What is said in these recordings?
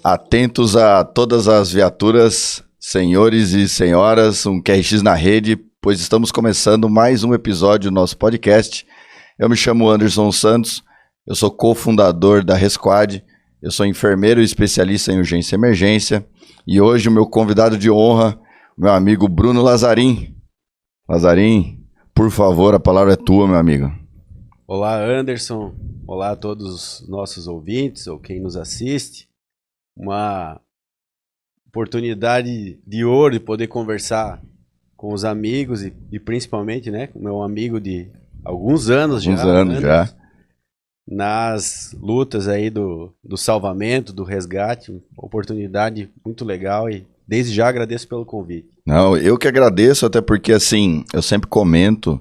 Atentos a todas as viaturas, senhores e senhoras, um QRX na rede, pois estamos começando mais um episódio do nosso podcast. Eu me chamo Anderson Santos, eu sou cofundador da Resquad, eu sou enfermeiro e especialista em urgência e emergência, e hoje o meu convidado de honra, meu amigo Bruno Lazarim. Lazarim, por favor, a palavra é tua, meu amigo. Olá, Anderson. Olá a todos os nossos ouvintes ou quem nos assiste. Uma oportunidade de ouro de poder conversar com os amigos e principalmente, né, com meu amigo de alguns anos já. Nas lutas aí do salvamento, do resgate. Uma oportunidade muito legal e desde já agradeço pelo convite. Não, eu que agradeço, até porque assim, eu sempre comento,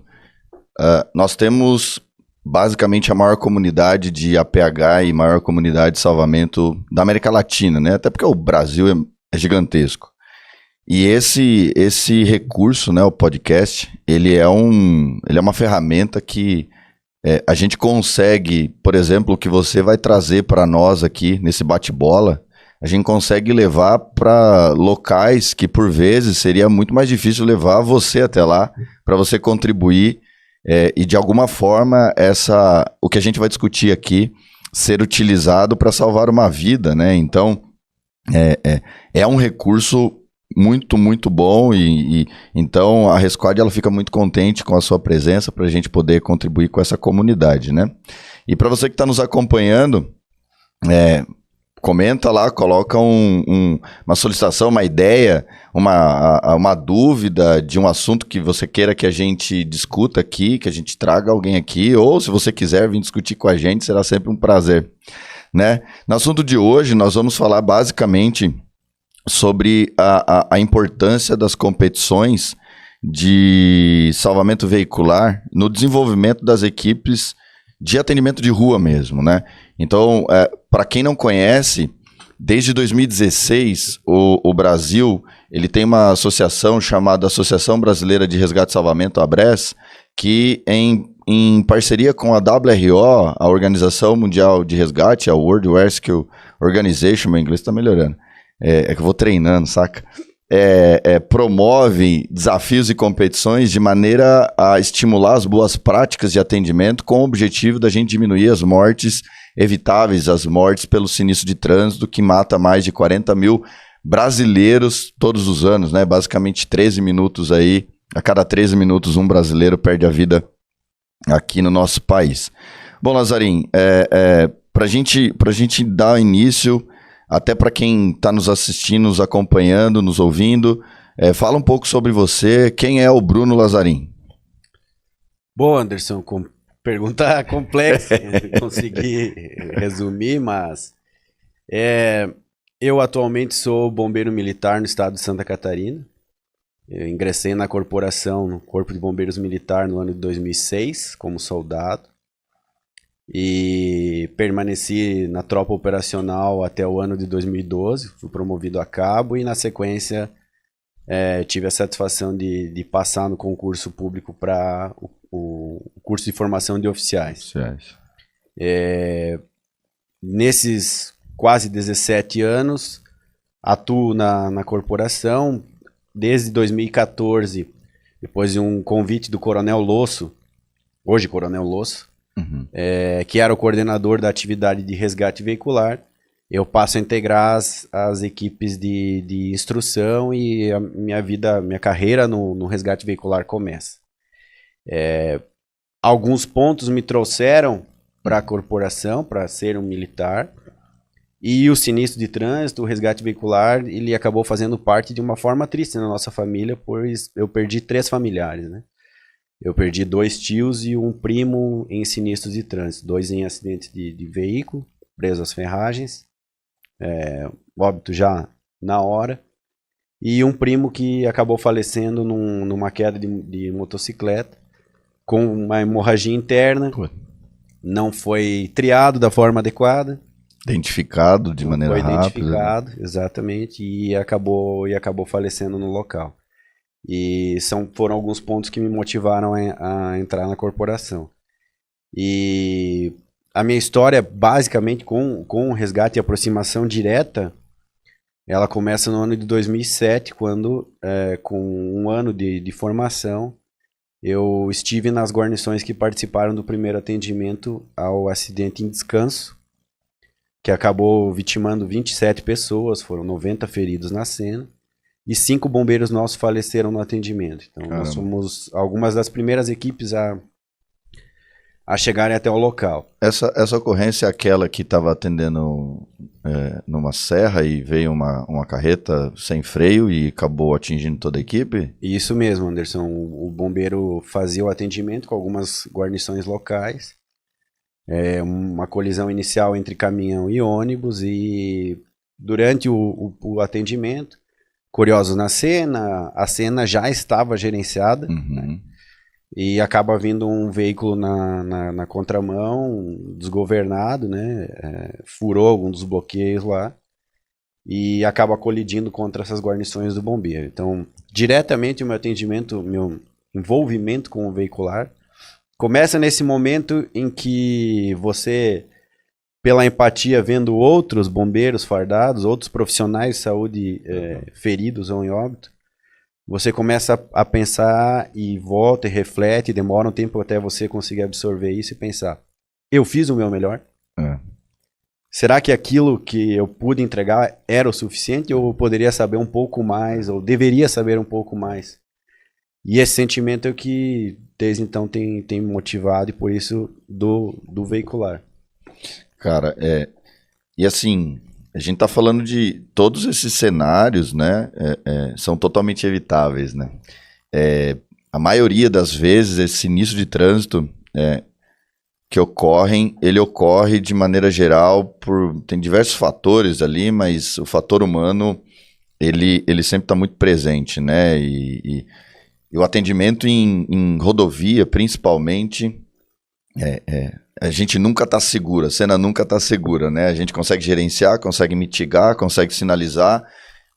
nós temos basicamente a maior comunidade de APH e maior comunidade de salvamento da América Latina, né? Até porque o Brasil é gigantesco. E esse recurso, né, o podcast, ele é uma ferramenta que a gente consegue, por exemplo, o que você vai trazer para nós aqui nesse bate-bola, a gente consegue levar para locais que por vezes seria muito mais difícil levar você até lá, para você contribuir e de alguma forma o que a gente vai discutir aqui ser utilizado para salvar uma vida, né? Então é um recurso muito, muito bom e então a Resquad ela fica muito contente com a sua presença para a gente poder contribuir com essa comunidade, né? E para você que está nos acompanhando, comenta lá, coloca uma solicitação, uma ideia, uma dúvida de um assunto que você queira que a gente discuta aqui, que a gente traga alguém aqui, ou se você quiser vir discutir com a gente, será sempre um prazer, né? No assunto de hoje, nós vamos falar basicamente sobre a importância das competições de salvamento veicular no desenvolvimento das equipes de atendimento de rua mesmo, né? Então, para quem não conhece, desde 2016, o Brasil ele tem uma associação chamada Associação Brasileira de Resgate e Salvamento, a ABRES, que em parceria com a WRO, a Organização Mundial de Resgate, a World Rescue Organization, meu inglês está melhorando, é que eu vou treinando, saca? Promove desafios e competições de maneira a estimular as boas práticas de atendimento com o objetivo da gente diminuir as mortes evitáveis, as mortes pelo sinistro de trânsito que mata mais de 40 mil brasileiros todos os anos, né? Basicamente 13 minutos aí, a cada 13 minutos um brasileiro perde a vida aqui no nosso país. Bom, Lazarim, pra gente dar início, até para quem está nos assistindo, nos acompanhando, nos ouvindo, fala um pouco sobre você. Quem é o Bruno Lazarim? Bom, Anderson, pergunta complexa, consegui resumir, mas eu atualmente sou bombeiro militar no estado de Santa Catarina. Eu ingressei na corporação, no Corpo de Bombeiros Militar, no ano de 2006, como soldado. E permaneci na tropa operacional até o ano de 2012, fui promovido a cabo e na sequência tive a satisfação de passar no concurso público para o curso de formação de oficiais. Nesses quase 17 anos, atuo na corporação desde 2014, depois de um convite do Coronel Losso, hoje Coronel Losso, que era o coordenador da atividade de resgate veicular. Eu passo a integrar as equipes de instrução e a minha carreira no resgate veicular começa. Alguns pontos me trouxeram para a corporação, para ser um militar, e o sinistro de trânsito, o resgate veicular, ele acabou fazendo parte de uma forma triste na nossa família, pois eu perdi 3 familiares, né? Eu perdi 2 tios e um primo em sinistros de trânsito, 2 em acidentes de veículo, preso às ferragens, óbito já na hora, e um primo que acabou falecendo numa queda de motocicleta, com uma hemorragia interna, não foi triado da forma adequada. Identificado de maneira rápida. Foi identificado, exatamente, e acabou falecendo no local. E foram alguns pontos que me motivaram a entrar na corporação. E a minha história, basicamente, com o resgate e aproximação direta Ela começa no ano de 2007, quando, com um ano de formação, eu estive nas guarnições que participaram do primeiro atendimento ao acidente em Descanso, que acabou vitimando 27 pessoas, foram 90 feridos na cena, e 5 bombeiros nossos faleceram no atendimento. Então, nós somos algumas das primeiras equipes a chegarem até o local. Essa ocorrência é aquela que estava atendendo numa serra e veio uma carreta sem freio e acabou atingindo toda a equipe? Isso mesmo, Anderson. O bombeiro fazia o atendimento com algumas guarnições locais. Uma colisão inicial entre caminhão e ônibus, e durante o atendimento, curiosos na cena, a cena já estava gerenciada, né? E acaba vindo um veículo na contramão, desgovernado, né? Furou algum dos bloqueios lá e acaba colidindo contra essas guarnições do bombeiro. Então, diretamente o meu atendimento, meu envolvimento com o veicular começa nesse momento em que você, pela empatia, vendo outros bombeiros fardados, outros profissionais de saúde feridos ou em óbito, você começa a pensar e volta e reflete, demora um tempo até você conseguir absorver isso e pensar, eu fiz o meu melhor? Será que aquilo que eu pude entregar era o suficiente, ou eu poderia saber um pouco mais, ou deveria saber um pouco mais? E esse sentimento é o que desde então tem me motivado, e por isso do veicular. Cara, e assim, a gente tá falando de todos esses cenários, né, são totalmente evitáveis, né? A maioria das vezes, esse sinistro de trânsito que ocorrem, ele ocorre de maneira geral tem diversos fatores ali, mas o fator humano, ele sempre está muito presente, né? E o atendimento em rodovia, principalmente, a gente nunca está seguro, a cena nunca está segura, né? A gente consegue gerenciar, consegue mitigar, consegue sinalizar,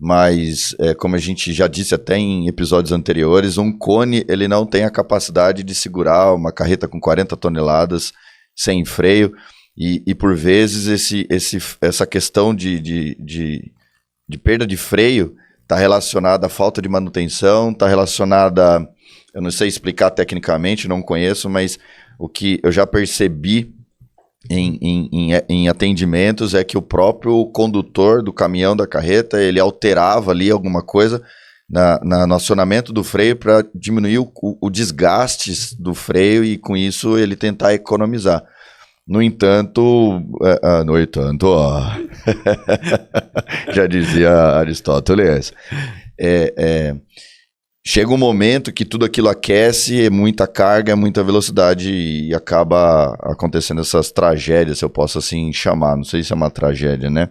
mas como a gente já disse até em episódios anteriores, um cone, ele não tem a capacidade de segurar uma carreta com 40 toneladas sem freio, e por vezes essa questão de perda de freio está relacionada à falta de manutenção, está relacionada, eu não sei explicar tecnicamente, não conheço, mas o que eu já percebi em atendimentos é que o próprio condutor do caminhão da carreta, ele alterava ali alguma coisa no acionamento do freio para diminuir o desgaste do freio e com isso ele tentar economizar. No entanto, já dizia Aristóteles, chega um momento que tudo aquilo aquece, é muita carga, é muita velocidade e acaba acontecendo essas tragédias, se eu posso assim chamar, não sei se é uma tragédia, né?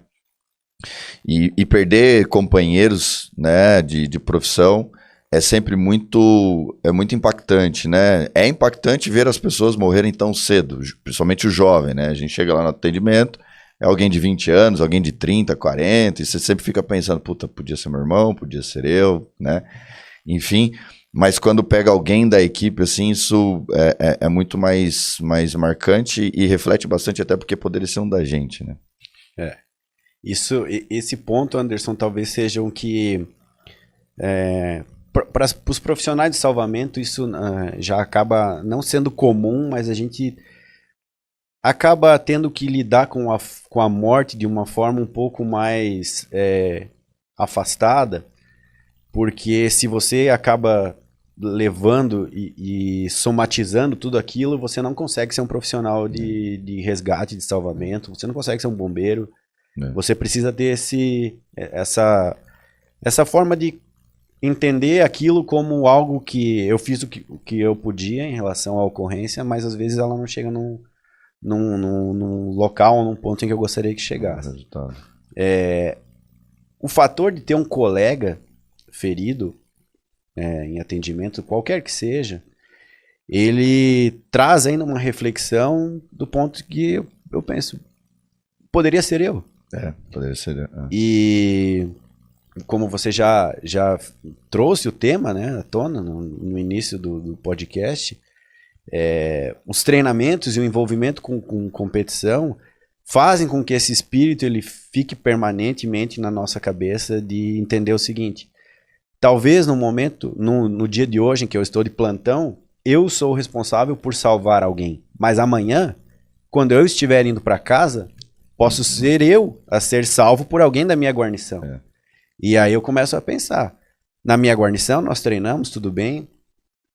E perder companheiros, né, de profissão é sempre muito impactante, né? É impactante ver as pessoas morrerem tão cedo, principalmente o jovem, né? A gente chega lá no atendimento, é alguém de 20 anos, alguém de 30, 40, e você sempre fica pensando, puta, podia ser meu irmão, podia ser eu, né? Enfim, mas quando pega alguém da equipe, assim, isso é muito mais marcante e reflete bastante, até porque poderia ser um da gente, né? Esse ponto, Anderson, talvez seja um que para os profissionais de salvamento isso já acaba não sendo comum, mas a gente acaba tendo que lidar com a morte de uma forma um pouco mais afastada, porque se você acaba levando e somatizando tudo aquilo, você não consegue ser um profissional de resgate, de salvamento, você não consegue ser um bombeiro, você precisa ter essa forma de entender aquilo como algo que eu fiz o que eu podia em relação à ocorrência, mas às vezes ela não chega num local, num ponto em que eu gostaria que chegasse. O fator de ter um colega ferido em atendimento, qualquer que seja, ele traz ainda uma reflexão do ponto que eu penso, poderia ser eu. Poderia ser eu. E como você já trouxe o tema, né, à tona no início do podcast, os treinamentos e o envolvimento com competição fazem com que esse espírito ele fique permanentemente na nossa cabeça de entender o seguinte: talvez no momento, no dia de hoje em que eu estou de plantão, eu sou o responsável por salvar alguém, mas amanhã, quando eu estiver indo para casa, posso ser eu a ser salvo por alguém da minha guarnição. E aí eu começo a pensar, na minha guarnição nós treinamos, tudo bem,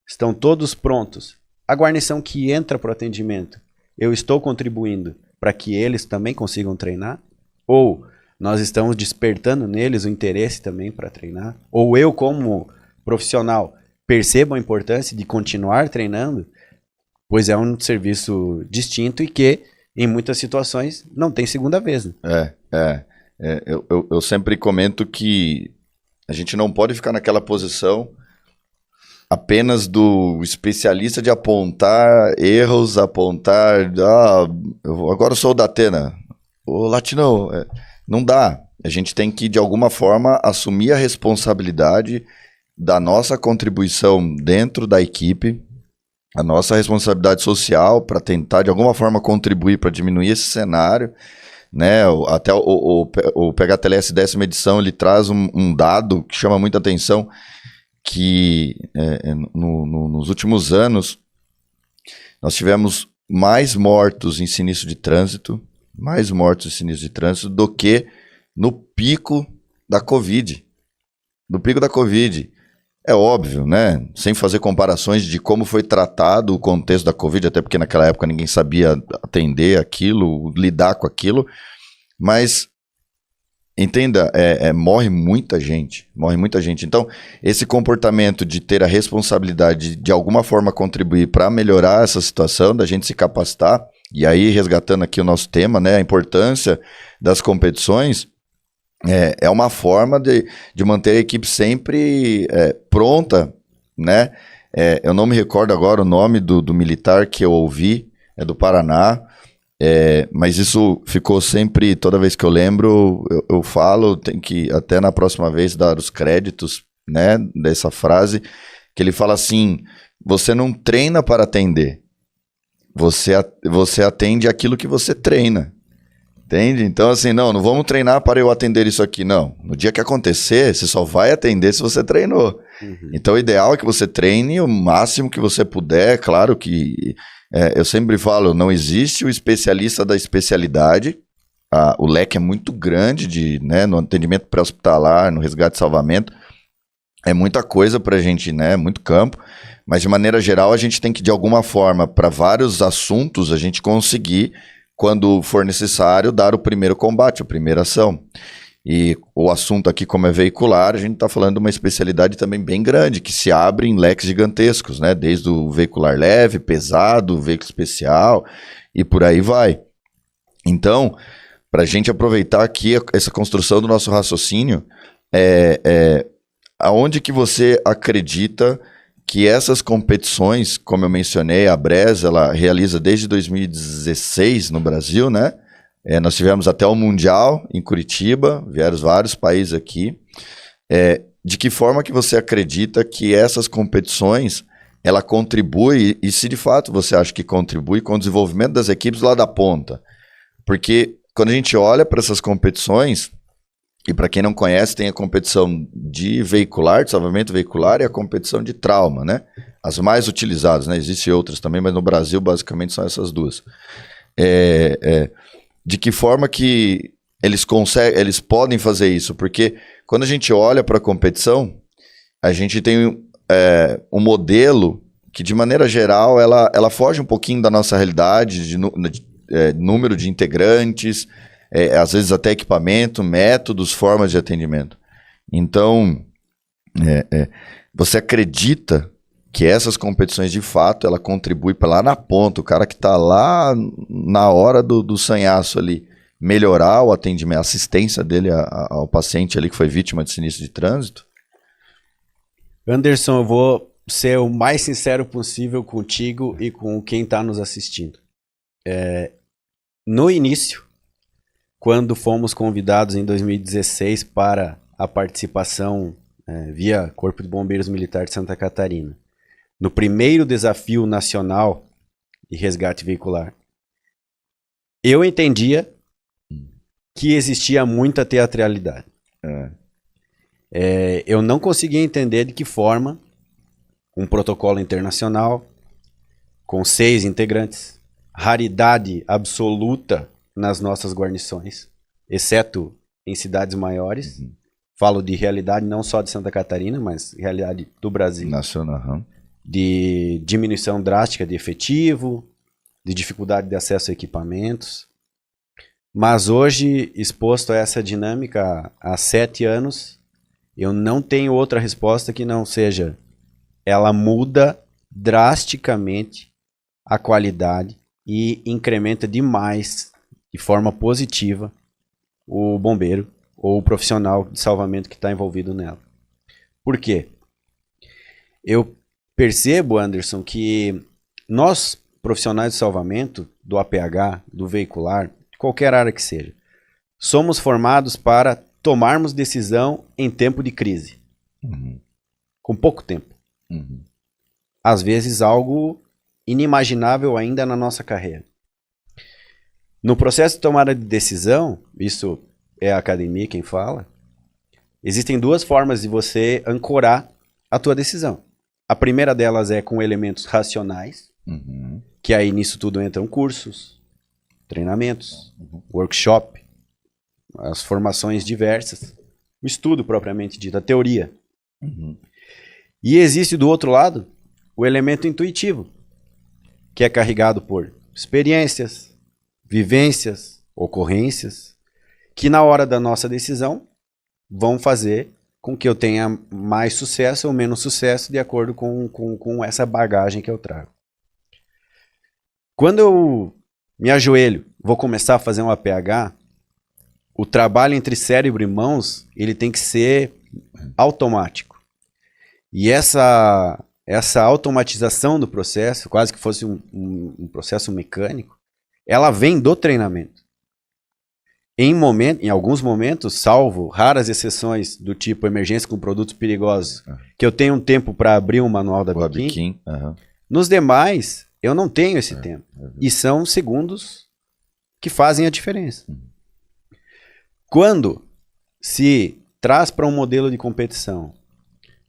estão todos prontos. A guarnição que entra para o atendimento, eu estou contribuindo para que eles também consigam treinar? Ou nós estamos despertando neles o interesse também para treinar? Ou eu, como profissional, percebo a importância de continuar treinando? Pois é um serviço distinto e que, em muitas situações, não tem segunda vez. Né? Eu sempre comento que a gente não pode ficar naquela posição apenas do especialista de apontar erros, apontar... agora eu sou o da Atena. O Latino, não dá. A gente tem que, de alguma forma, assumir a responsabilidade da nossa contribuição dentro da equipe, a nossa responsabilidade social para tentar, de alguma forma, contribuir para diminuir esse cenário. Né? Até o PHTLS 10ª edição, ele traz um dado que chama muita atenção, que nos últimos anos nós tivemos mais mortos em sinistro de trânsito, do que no pico da Covid. No pico da Covid. É óbvio, né? Sem fazer comparações de como foi tratado o contexto da Covid, até porque naquela época ninguém sabia atender aquilo, lidar com aquilo, mas entenda, morre muita gente. Então, esse comportamento de ter a responsabilidade de alguma forma contribuir para melhorar essa situação, da gente se capacitar, e aí resgatando aqui o nosso tema, né, a importância das competições, é uma forma de manter a equipe sempre pronta, né? Eu não me recordo agora o nome do militar que eu ouvi, é do Paraná, mas isso ficou sempre, toda vez que eu lembro, eu falo, tem que até na próxima vez dar os créditos, né, dessa frase, que ele fala assim: você não treina para atender, você atende aquilo que você treina. Entende? Então, assim, não vamos treinar para eu atender isso aqui, não. No dia que acontecer, você só vai atender se você treinou. Uhum. Então, o ideal é que você treine o máximo que você puder. Claro que eu sempre falo, não existe o especialista da especialidade. O leque é muito grande no atendimento pré-hospitalar, no resgate e salvamento. É muita coisa para a gente, né? Muito campo. Mas, de maneira geral, a gente tem que, de alguma forma, para vários assuntos, a gente conseguir, quando for necessário, dar o primeiro combate, a primeira ação. E o assunto aqui, como é veicular, a gente está falando de uma especialidade também bem grande, que se abre em leques gigantescos, né? Desde o veicular leve, pesado, veículo especial, e por aí vai. Então, para a gente aproveitar aqui essa construção do nosso raciocínio, aonde que você acredita que essas competições, como eu mencionei, a BRES, ela realiza desde 2016 no Brasil, né? Nós tivemos até o Mundial em Curitiba, vieram vários países aqui. De que forma que você acredita que essas competições, ela contribui, e se de fato você acha que contribui com o desenvolvimento das equipes lá da ponta? Porque quando a gente olha para essas competições, e para quem não conhece, tem a competição de veicular, de salvamento veicular, e a competição de trauma, né? As mais utilizadas, né? Existem outras também, mas no Brasil, basicamente, são essas duas. De que forma que eles podem fazer isso? Porque quando a gente olha para a competição, a gente tem um modelo que, de maneira geral, ela foge um pouquinho da nossa realidade, de número de integrantes, às vezes até equipamento, métodos, formas de atendimento. Então, você acredita que essas competições, de fato, ela contribui para lá na ponta, o cara que está lá na hora do sanhaço ali, melhorar o atendimento, a assistência dele ao paciente ali que foi vítima de sinistro de trânsito? Anderson, eu vou ser o mais sincero possível contigo e com quem está nos assistindo. No início, quando fomos convidados em 2016 para a participação via Corpo de Bombeiros Militar de Santa Catarina, no primeiro desafio nacional de resgate veicular, eu entendia que existia muita teatralidade. Eu não conseguia entender de que forma um protocolo internacional com 6 integrantes, raridade absoluta nas nossas guarnições, exceto em cidades maiores. Falo de realidade não só de Santa Catarina, mas realidade do Brasil. Nacional. De diminuição drástica de efetivo, de dificuldade de acesso a equipamentos. Mas hoje, exposto a essa dinâmica há 7 anos, eu não tenho outra resposta que não seja: ela muda drasticamente a qualidade e incrementa demais, de forma positiva, o bombeiro ou o profissional de salvamento que está envolvido nela. Por quê? Eu percebo, Anderson, que nós, profissionais de salvamento, do APH, do veicular, de qualquer área que seja, somos formados para tomarmos decisão em tempo de crise. Com pouco tempo. Às vezes algo inimaginável ainda na nossa carreira. No processo de tomada de decisão, isso é a academia quem fala, existem 2 formas de você ancorar a tua decisão. A primeira delas é com elementos racionais, que aí nisso tudo entram cursos, treinamentos, workshop, as formações diversas, o estudo propriamente dito, a teoria. E existe do outro lado o elemento intuitivo, que é carregado por experiências, vivências, ocorrências, que na hora da nossa decisão vão fazer com que eu tenha mais sucesso ou menos sucesso de acordo com essa bagagem que eu trago. Quando eu me ajoelho, vou começar a fazer um APH, o trabalho entre cérebro e mãos, ele tem que ser automático. E essa automatização do processo, quase que fosse um processo mecânico, ela vem do treinamento. Em alguns momentos, salvo raras exceções do tipo emergência com produtos perigosos, que eu tenho um tempo para abrir um manual da Biquim, nos demais, eu não tenho esse tempo. E são segundos que fazem a diferença. Quando se traz para um modelo de competição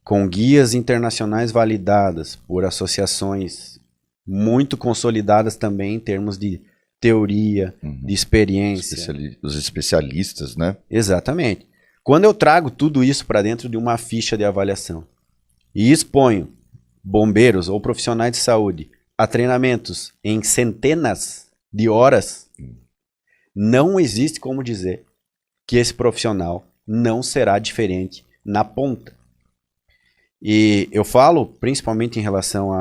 com guias internacionais validadas por associações muito consolidadas também em termos de teoria, de experiência. Os especialistas, né? Exatamente. Quando eu trago tudo isso para dentro de uma ficha de avaliação e exponho bombeiros ou profissionais de saúde a treinamentos em centenas de horas, não existe como dizer que esse profissional não será diferente na ponta. E eu falo principalmente em relação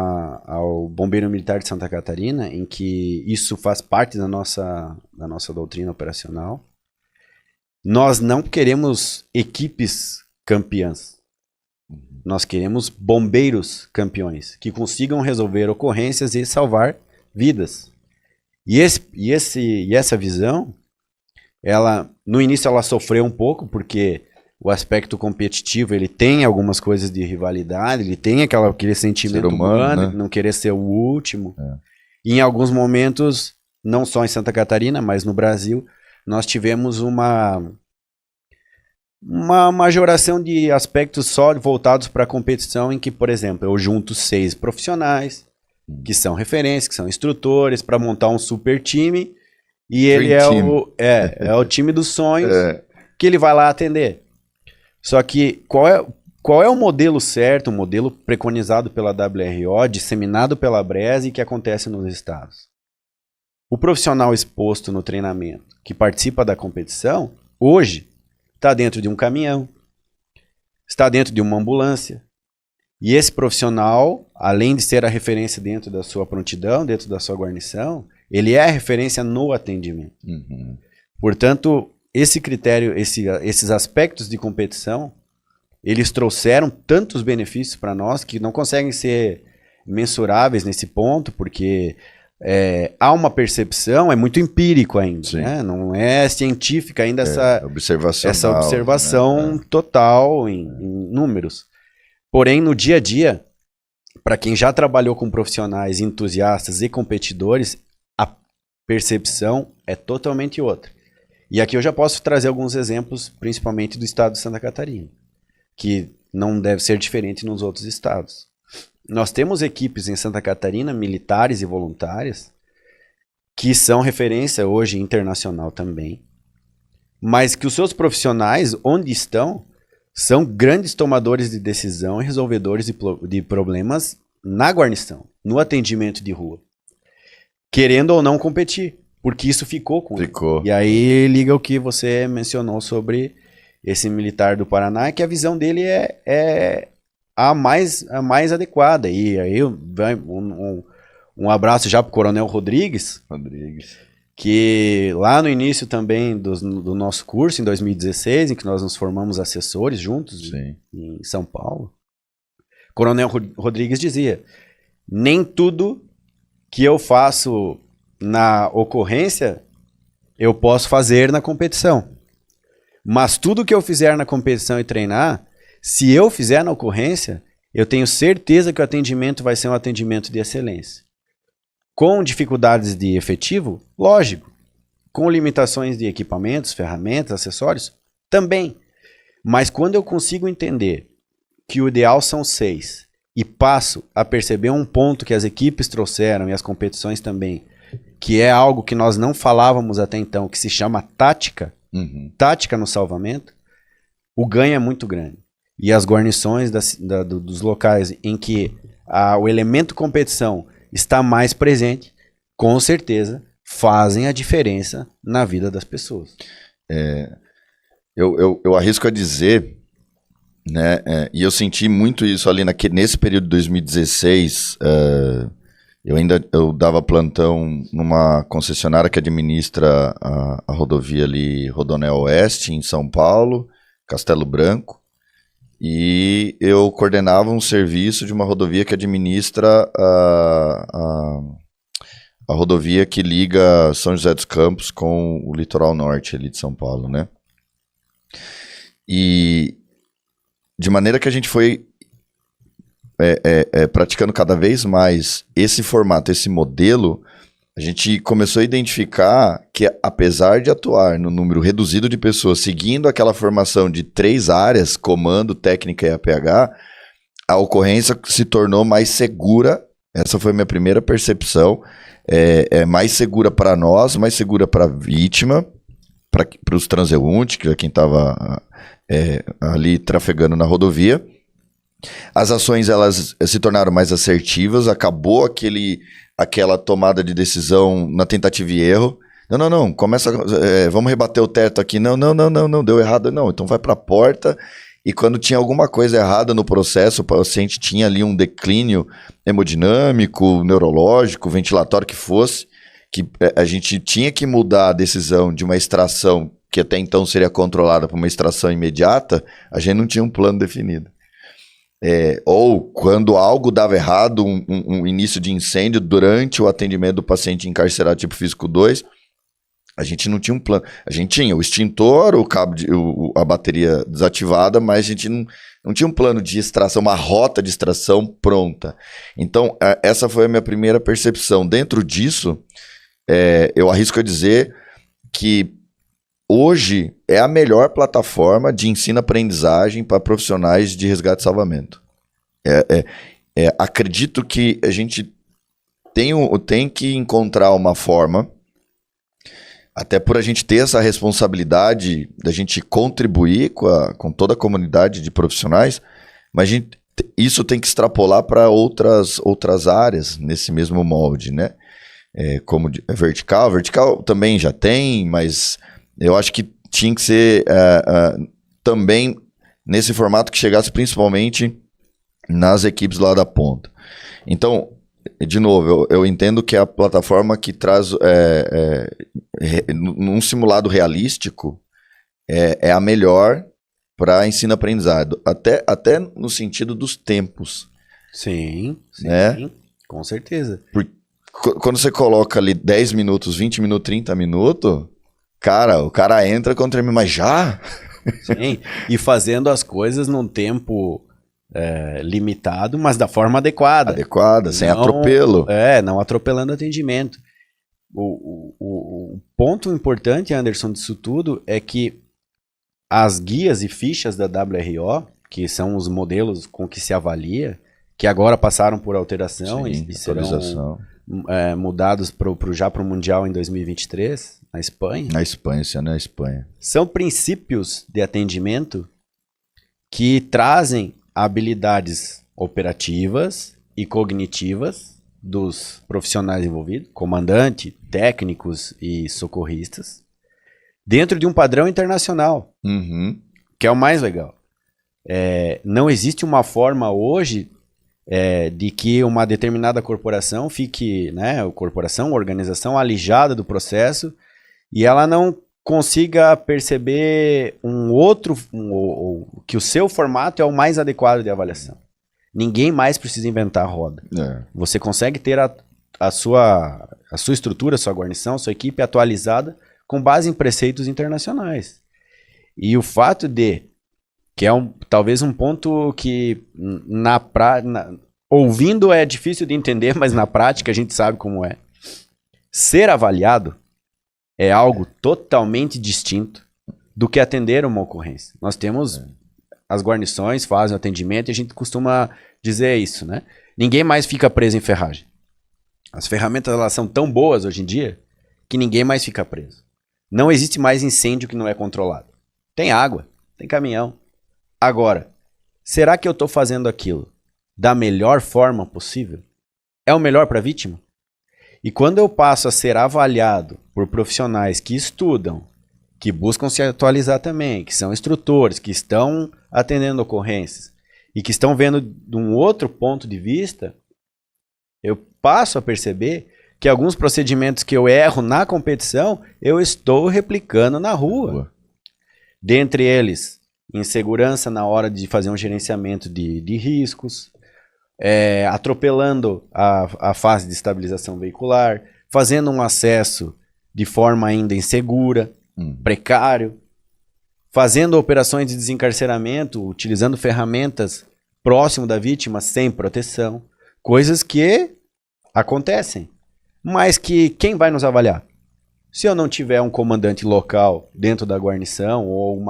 ao Bombeiro Militar de Santa Catarina, em que isso faz parte da nossa doutrina operacional. Nós não queremos equipes campeãs. Nós queremos bombeiros campeões, que consigam resolver ocorrências e salvar vidas. E essa visão, no início ela sofreu um pouco, porque o aspecto competitivo, ele tem algumas coisas de rivalidade, ele tem aquele sentimento humano, né? De não querer ser o último. E em alguns momentos, não só em Santa Catarina, mas no Brasil, nós tivemos uma majoração de aspectos só voltados para a competição, em que, por exemplo, eu junto 6 profissionais, que são referências, que são instrutores, para montar um super time, e ele é o time dos sonhos, que ele vai lá atender. Só que qual é o modelo certo, o modelo preconizado pela WRO, disseminado pela Brese e que acontece nos estados? O profissional exposto no treinamento, que participa da competição, hoje está dentro de um caminhão, está dentro de uma ambulância. E esse profissional, além de ser a referência dentro da sua prontidão, dentro da sua guarnição, ele é a referência no atendimento. Portanto, esse critério, esses aspectos de competição, eles trouxeram tantos benefícios para nós que não conseguem ser mensuráveis nesse ponto, porque há uma percepção, é muito empírico ainda, né? Não é científica ainda essa observação total em números. Porém, no dia a dia, para quem já trabalhou com profissionais, entusiastas e competidores, a percepção é totalmente outra. E aqui eu já posso trazer alguns exemplos, principalmente do estado de Santa Catarina, que não deve ser diferente nos outros estados. Nós temos equipes em Santa Catarina, militares e voluntárias, que são referência hoje internacional também, mas que os seus profissionais, onde estão, são grandes tomadores de decisão e resolvedores de problemas na guarnição, no atendimento de rua. Querendo ou não competir, porque isso ficou com ele. E aí liga o que você mencionou sobre esse militar do Paraná, que a visão dele é a mais adequada. E aí um abraço já para o Coronel Rodrigues, que lá no início também do nosso curso, em 2016, em que nós nos formamos assessores juntos em São Paulo, Coronel Rodrigues dizia: nem tudo que eu faço na ocorrência eu posso fazer na competição. Mas tudo que eu fizer na competição e treinar, se eu fizer na ocorrência, eu tenho certeza que o atendimento vai ser um atendimento de excelência. Com dificuldades de efetivo? Lógico. Com limitações de equipamentos, ferramentas, acessórios? Também. Mas quando eu consigo entender que o ideal são 6 e passo a perceber um ponto que as equipes trouxeram e as competições também, que é algo que nós não falávamos até então, que se chama tática, tática no salvamento, o ganho é muito grande. E as guarnições dos locais em que o elemento competição está mais presente, com certeza fazem a diferença na vida das pessoas. Eu arrisco a dizer, né, e eu senti muito isso ali nesse período de 2016. Eu dava plantão numa concessionária que administra a rodovia ali, Rodoanel Oeste, em São Paulo, Castelo Branco, e eu coordenava um serviço de uma rodovia que administra a rodovia que liga São José dos Campos com o litoral norte ali de São Paulo, né? E de maneira que a gente foi praticando cada vez mais esse formato, esse modelo, a gente começou a identificar que, apesar de atuar no número reduzido de pessoas, seguindo aquela formação de 3 áreas, comando, técnica e APH, a ocorrência se tornou mais segura. Essa foi a minha primeira percepção. Mais segura para nós, mais segura para a vítima, para os transeuntes, que é quem estava ali trafegando na rodovia. As ações elas se tornaram mais assertivas, acabou aquela tomada de decisão na tentativa e erro. Não, começa, vamos rebater o teto aqui. Não, deu errado. Não, então vai para a porta. E quando tinha alguma coisa errada no processo, o paciente tinha ali um declínio hemodinâmico, neurológico, ventilatório que fosse, que a gente tinha que mudar a decisão de uma extração que até então seria controlada por uma extração imediata, a gente não tinha um plano definido. Ou quando algo dava errado, um início de incêndio durante o atendimento do paciente encarcerado tipo físico 2, a gente não tinha um plano. A gente tinha o extintor, o cabo, a bateria desativada, mas a gente não tinha um plano de extração, uma rota de extração pronta. Então, essa foi a minha primeira percepção. Dentro disso, eu arrisco a dizer que hoje é a melhor plataforma de ensino-aprendizagem para profissionais de resgate e salvamento. Acredito que a gente tem que encontrar uma forma, até por a gente ter essa responsabilidade da gente contribuir com toda a comunidade de profissionais, mas isso tem que extrapolar para outras áreas nesse mesmo molde, né? Como vertical também já tem, mas eu acho que tinha que ser também nesse formato que chegasse principalmente nas equipes lá da ponta. Então, de novo, eu entendo que a plataforma que traz num simulado realístico é a melhor para ensino-aprendizado, até no sentido dos tempos. Sim, né? Com certeza. Quando você coloca ali 10 minutos, 20 minutos, 30 minutos, o cara entra quando termina, mas já? Sim, e fazendo as coisas num tempo limitado, mas da forma adequada. Sem atropelo. Não atropelando o atendimento. o ponto importante, Anderson, disso tudo é que as guias e fichas da WRO, que são os modelos com que se avalia, que agora passaram por alteração e serão mudados já para o Mundial em 2023, na Espanha. Na Espanha, esse ano é a Espanha. São princípios de atendimento que trazem habilidades operativas e cognitivas dos profissionais envolvidos, comandante, técnicos e socorristas, dentro de um padrão internacional, que é o mais legal. Não existe uma forma hoje de que uma determinada corporação fique, né, organização alijada do processo e ela não consiga perceber que o seu formato é o mais adequado de avaliação. Ninguém mais precisa inventar a roda. Você consegue ter a sua estrutura, a sua guarnição, a sua equipe atualizada com base em preceitos internacionais. E o fato que é talvez um ponto que ouvindo é difícil de entender, mas na prática a gente sabe como é. Ser avaliado é algo totalmente distinto do que atender uma ocorrência. Nós temos as guarnições, fazem o atendimento e a gente costuma dizer isso, né? Ninguém mais fica preso em ferragem. As ferramentas elas são tão boas hoje em dia que ninguém mais fica preso. Não existe mais incêndio que não é controlado. Tem água, tem caminhão. Agora, será que eu estou fazendo aquilo da melhor forma possível? É o melhor para a vítima? E quando eu passo a ser avaliado por profissionais que estudam, que buscam se atualizar também, que são instrutores, que estão atendendo ocorrências e que estão vendo de um outro ponto de vista, eu passo a perceber que alguns procedimentos que eu erro na competição, eu estou replicando na rua. Dentre eles, insegurança na hora de fazer um gerenciamento de riscos, atropelando a fase de estabilização veicular, fazendo um acesso de forma ainda insegura, precário, fazendo operações de desencarceramento, utilizando ferramentas próximo da vítima sem proteção, coisas que acontecem, mas que quem vai nos avaliar? Se eu não tiver um comandante local dentro da guarnição ou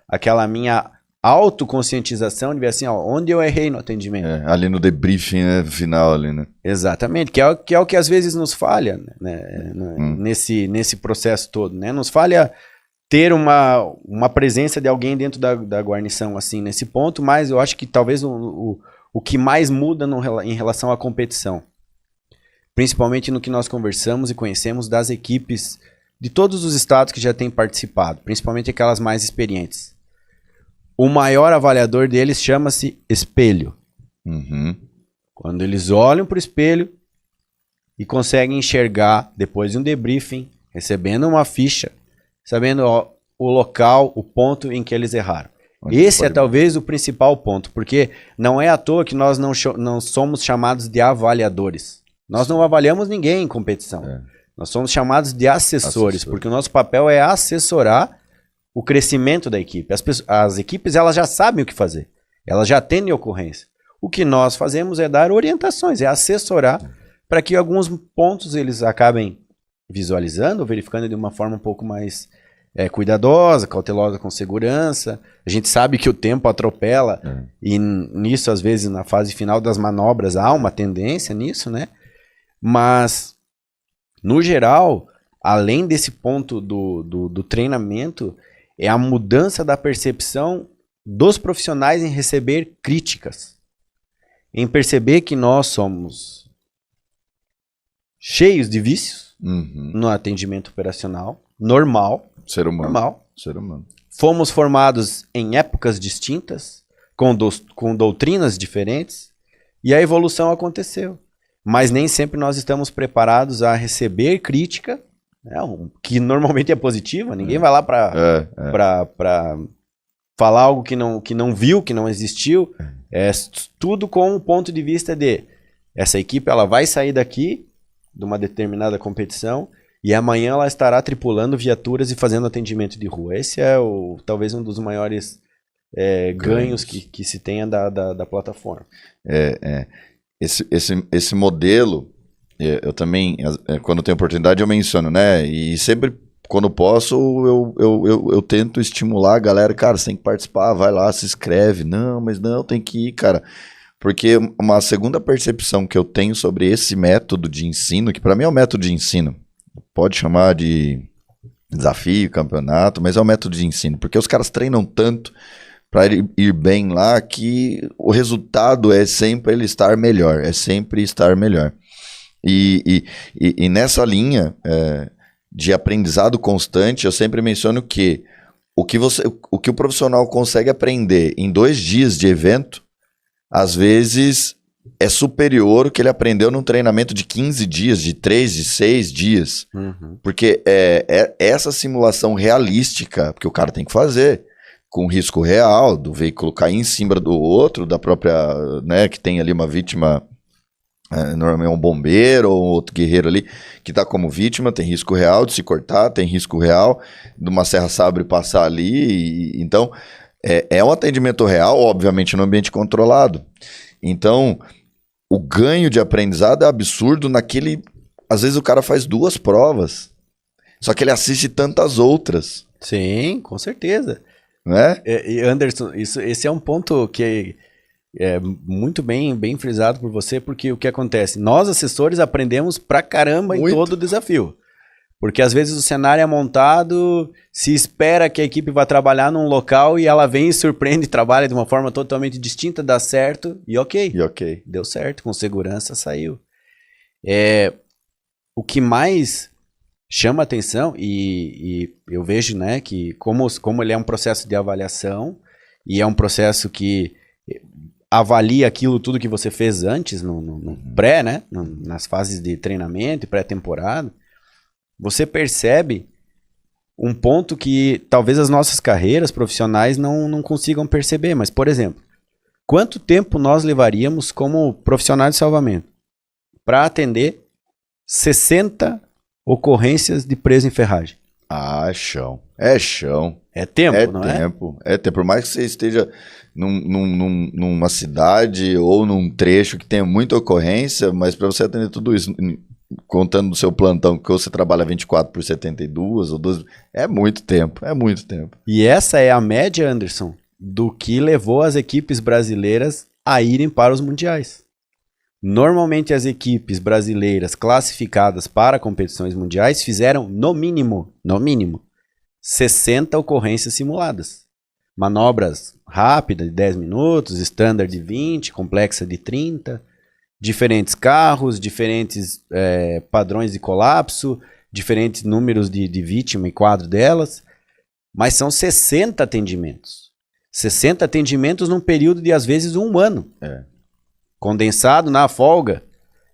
aquela minha autoconscientização de ver assim, ó, onde eu errei no atendimento. Ali no debriefing, né, final ali, né? Exatamente, que é o que às vezes nos falha, né, nesse processo todo, né? Nos falha ter uma presença de alguém dentro da guarnição, assim, nesse ponto, mas eu acho que talvez o que mais muda em relação à competição, principalmente no que nós conversamos e conhecemos das equipes de todos os estados que já têm participado, principalmente aquelas mais experientes. O maior avaliador deles chama-se espelho. Quando eles olham para o espelho e conseguem enxergar, depois de um debriefing, recebendo uma ficha, sabendo o local, o ponto em que eles erraram. Esse é talvez o principal ponto, porque não é à toa que nós não somos chamados de avaliadores. Nós não avaliamos ninguém em competição. Nós somos chamados de assessores, porque o nosso papel é assessorar o crescimento da equipe. As equipes elas já sabem o que fazer. Elas já atendem ocorrência. O que nós fazemos é dar orientações, é assessorar para que alguns pontos eles acabem visualizando, verificando de uma forma um pouco mais cuidadosa, cautelosa, com segurança. A gente sabe que o tempo atropela e nisso, às vezes, na fase final das manobras, há uma tendência nisso, né? Mas, no geral, além desse ponto do treinamento, é a mudança da percepção dos profissionais em receber críticas, em perceber que nós somos cheios de vícios no atendimento operacional, normal. Ser humano. Normal. Ser humano. Fomos formados em épocas distintas, com doutrinas diferentes, e a evolução aconteceu. Mas nem sempre nós estamos preparados a receber crítica, né, que normalmente é positiva. Ninguém vai lá para falar algo que não viu, que não existiu. É tudo com um ponto de vista de essa equipe ela vai sair daqui de uma determinada competição e amanhã ela estará tripulando viaturas e fazendo atendimento de rua. Esse é talvez um dos maiores ganhos que se tenha da plataforma. Esse modelo Eu também, quando tenho oportunidade, eu menciono, né? E sempre, quando posso, eu tento estimular a galera. Cara, você tem que participar, vai lá, se inscreve. Não, mas não, tem que ir, cara. Porque uma segunda percepção que eu tenho sobre esse método de ensino, que para mim é um método de ensino, pode chamar de desafio, campeonato, mas é um método de ensino, porque os caras treinam tanto para ir bem lá que o resultado é sempre ele estar melhor, é sempre estar melhor. E nessa linha de aprendizado constante, eu sempre menciono que o que o profissional consegue aprender em 2 dias de evento, às vezes é superior ao que ele aprendeu num treinamento de 15 dias, de 3, de 6 dias. Uhum. Porque essa simulação realística que o cara tem que fazer, com risco real, do veículo cair em cima do outro, da própria, né, que tem ali uma vítima, normalmente um bombeiro ou outro guerreiro ali, que está como vítima, tem risco real de se cortar, tem risco real de uma serra sabre passar ali, então é um atendimento real, obviamente no ambiente controlado. Então, o ganho de aprendizado é absurdo naquele... Às vezes o cara faz 2 provas, só que ele assiste tantas outras. Sim, com certeza. Né? E Anderson, esse é um ponto que é muito bem frisado por você, porque o que acontece? Nós, assessores, aprendemos pra caramba Muito. em todo o desafio. Porque às vezes o cenário é montado, se espera que a equipe vá trabalhar num local e ela vem e surpreende e trabalha de uma forma totalmente distinta, dá certo e ok. Deu certo, com segurança saiu. O que mais chama atenção, e eu vejo, né, que como ele é um processo de avaliação e é um processo que avalia aquilo tudo que você fez antes, no pré, né, nas fases de treinamento e pré-temporada, você percebe um ponto que talvez as nossas carreiras profissionais não consigam perceber. Mas, por exemplo, quanto tempo nós levaríamos como profissional de salvamento para atender 60 ocorrências de preso em ferragem? Ah, chão. É chão. É tempo, não é? É tempo. Por mais que você esteja numa cidade ou num trecho que tenha muita ocorrência, mas para você atender tudo isso, contando do seu plantão que você trabalha 24/72 ou 12, é muito tempo. E essa é a média, Anderson, do que levou as equipes brasileiras a irem para os mundiais. Normalmente as equipes brasileiras classificadas para competições mundiais fizeram no mínimo 60 ocorrências simuladas. Manobras rápidas de 10 minutos, standard de 20, complexa de 30, diferentes carros, diferentes padrões de colapso, diferentes números de vítima e quadro delas, mas são 60 atendimentos. 60 atendimentos num período de, às vezes, 1 ano. Condensado na folga,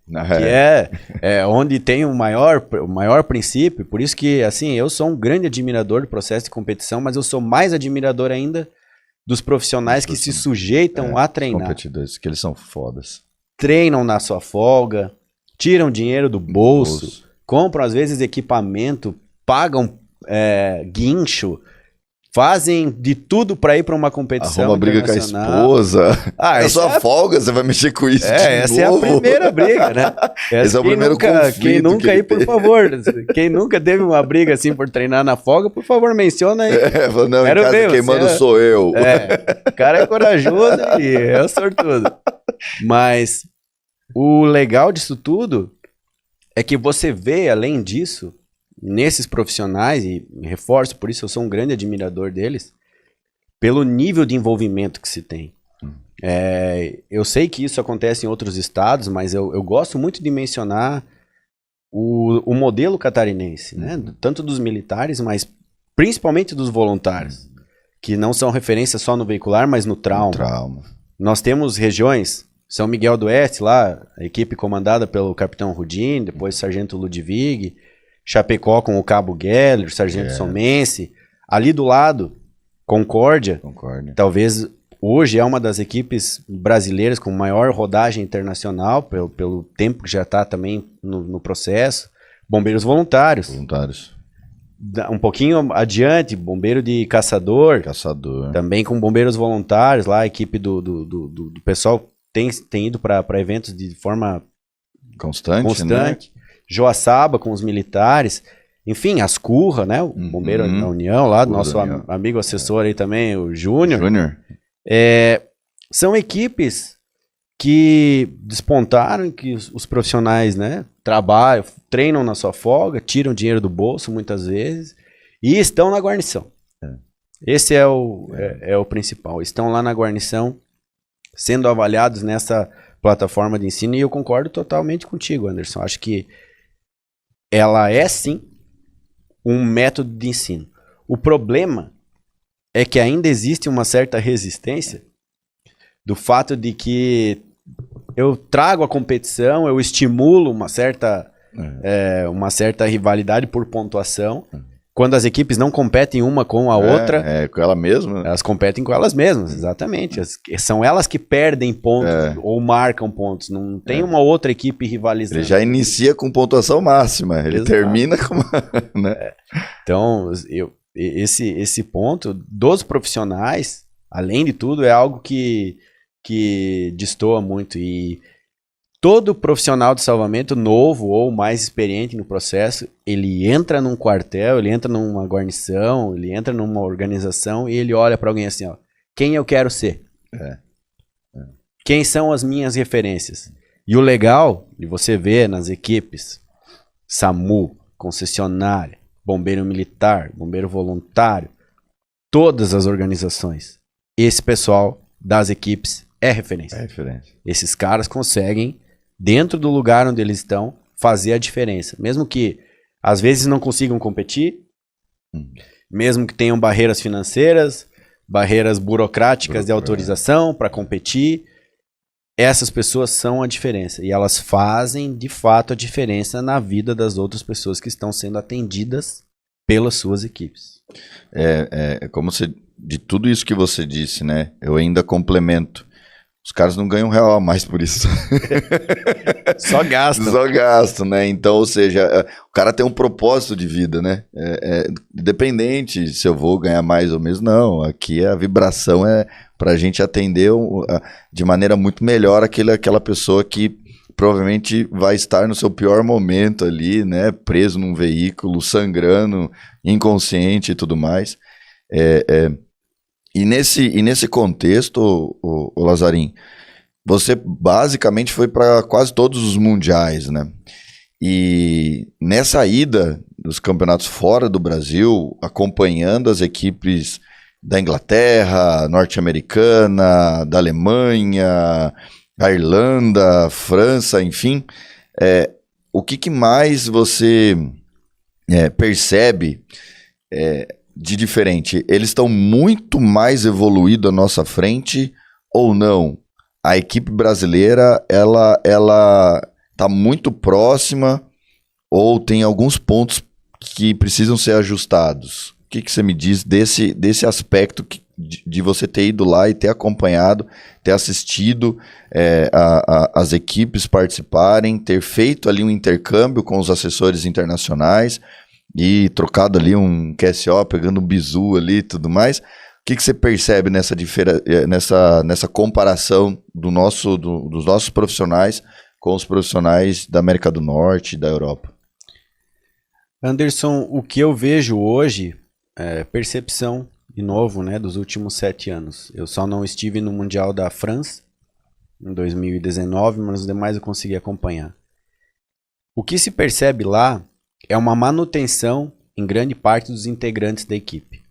que é onde tem o maior princípio. Por isso que, assim, eu sou um grande admirador do processo de competição, mas eu sou mais admirador ainda dos profissionais que se sujeitam a treinar. Competidores, que eles são fodas. Treinam na sua folga, tiram dinheiro do bolso, compram às vezes equipamento, pagam guincho, fazem de tudo para ir para uma competição. Arruma briga com a esposa. É sua folga, você vai mexer com isso. Essa é a primeira briga, né? Esse é o primeiro conflito. Quem nunca aí, por favor. Quem nunca teve uma briga assim por treinar na folga, por favor, menciona aí. Não, em casa quem manda sou eu. O cara é corajoso e é o sortudo. Mas o legal disso tudo é que você vê, além disso, nesses profissionais, e reforço, por isso eu sou um grande admirador deles, pelo nível de envolvimento que se tem. Eu sei que isso acontece em outros estados, mas eu gosto muito de mencionar o modelo catarinense, né? Tanto dos militares, mas principalmente dos voluntários, que não são referência só no veicular, mas no trauma. Nós temos regiões, São Miguel do Oeste, lá, a equipe comandada pelo capitão Rudin, depois sargento Ludwig, Chapecó com o cabo Geller, sargento Somense, ali do lado, Concórdia, talvez hoje é uma das equipes brasileiras com maior rodagem internacional, pelo tempo que já está também no processo. Bombeiros voluntários. Um pouquinho adiante, bombeiro de caçador. Também com bombeiros voluntários lá, a equipe do pessoal tem ido para eventos de forma constante, né? Joaçaba com os militares, enfim, as Curra, né? O bombeiro da União lá, do nosso amigo assessor aí também, o Júnior. São equipes que despontaram, que os profissionais, né, trabalham, treinam na sua folga, tiram dinheiro do bolso muitas vezes e estão na guarnição. Esse é o principal. Estão lá na guarnição, sendo avaliados nessa plataforma de ensino, e eu concordo totalmente contigo, Anderson. Acho que ela é, sim, um método de ensino. O problema é que ainda existe uma certa resistência do fato de que eu trago a competição, eu estimulo uma certa rivalidade por pontuação. Quando as equipes não competem uma com a outra... com ela mesma. Elas competem com elas mesmas, exatamente. São elas que perdem pontos ou marcam pontos. Não tem uma outra equipe rivalizando. Ele já inicia com pontuação máxima. Ele termina com... né? Então, esse ponto dos profissionais, além de tudo, é algo que destoa muito. E todo profissional de salvamento novo ou mais experiente no processo, ele entra num quartel, ele entra numa guarnição, ele entra numa organização e ele olha para alguém assim, ó, quem eu quero ser? Quem são as minhas referências? E o legal de você ver nas equipes, SAMU, concessionária, bombeiro militar, bombeiro voluntário, todas as organizações, esse pessoal das equipes é referência. Esses caras conseguem, dentro do lugar onde eles estão, fazer a diferença. Mesmo que, às vezes, não consigam competir, mesmo que tenham barreiras financeiras, barreiras burocráticas de autorização para competir, essas pessoas são a diferença. E elas fazem, de fato, a diferença na vida das outras pessoas que estão sendo atendidas pelas suas equipes. Como de tudo isso que você disse, né? Eu ainda complemento. Os caras não ganham R$1 a mais por isso. Só gastam. Só gastam, né? Então, ou seja, o cara tem um propósito de vida, né? Independente se eu vou ganhar mais ou menos, não. Aqui a vibração é pra gente atender de maneira muito melhor aquela pessoa que provavelmente vai estar no seu pior momento ali, né? Preso num veículo, sangrando, inconsciente e tudo mais. E nesse contexto, o Lazarim, você basicamente foi para quase todos os mundiais, né? E nessa ida dos campeonatos fora do Brasil, acompanhando as equipes da Inglaterra, norte-americana, da Alemanha, da Irlanda, França, enfim, o que mais você percebe de diferente? Eles estão muito mais evoluídos à nossa frente ou não? A equipe brasileira, ela está muito próxima ou tem alguns pontos que precisam ser ajustados? O que você me diz desse aspecto de você ter ido lá e ter acompanhado, ter assistido as equipes participarem, ter feito ali um intercâmbio com os assessores internacionais e trocado ali um QSO, pegando um bizu ali e tudo mais? O que você percebe nessa comparação dos nossos profissionais com os profissionais da América do Norte e da Europa? Anderson, o que eu vejo hoje é percepção, de novo, né, dos últimos 7 anos. Eu só não estive no Mundial da França em 2019, mas os demais eu consegui acompanhar. O que se percebe lá é uma manutenção em grande parte dos integrantes da equipe.